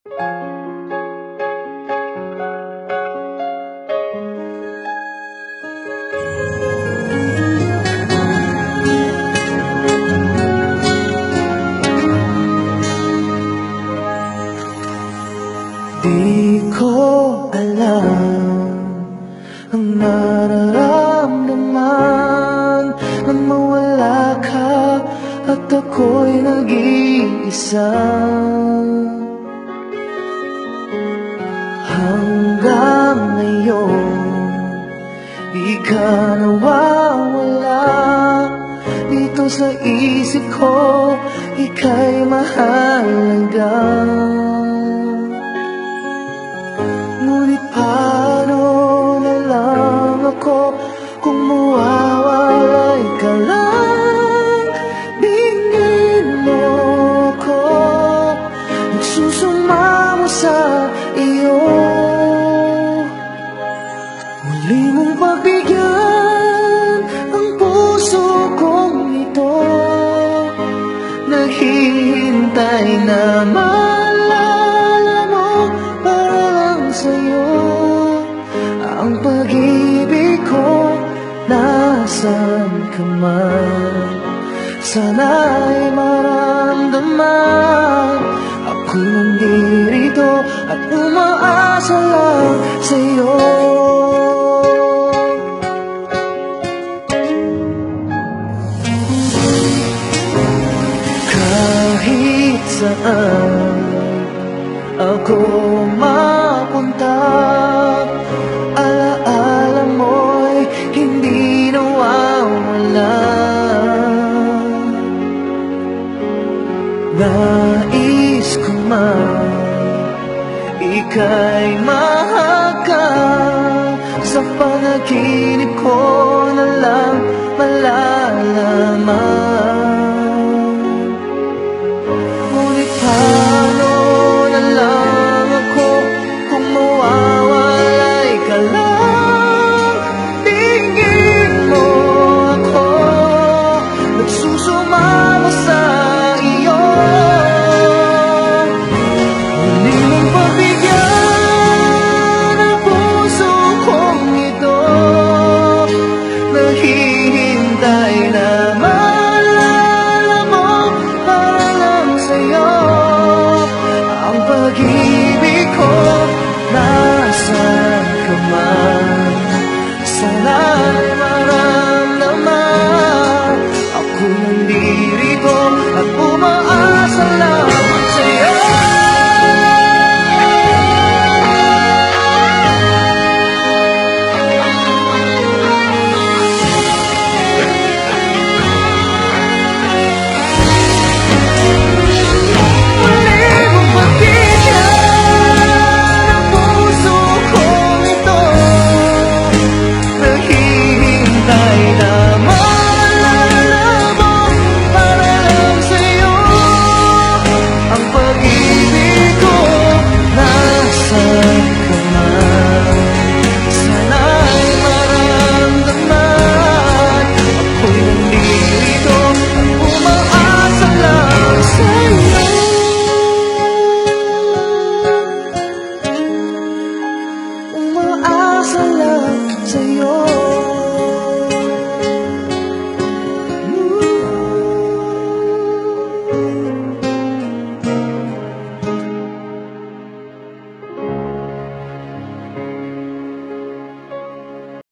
Di ko alam ang nararamdaman nang mawala ka at ako'y nag-iisa. Hanggang ngayon, di ka nawawala dito sa isip ko, ika'y mahalaga. Ngunit paano na lang ako kung mawawalay ka lang? Bigyan mo ko, nagsusumamo sa iyo. Muli mong pagbigyan ang puso kong ito, naghihintay na maalala mo para lang sa'yo. Ang pag-ibig ko, nasan ka man, sana'y maramdaman. Ako nandito at umaasa lang sa'yo. Kahit saan ako mapunta, alaala mo'y hindi nawawala. Nais ko man ika'y mahagkan, sa panaginip ko na lang malalaman.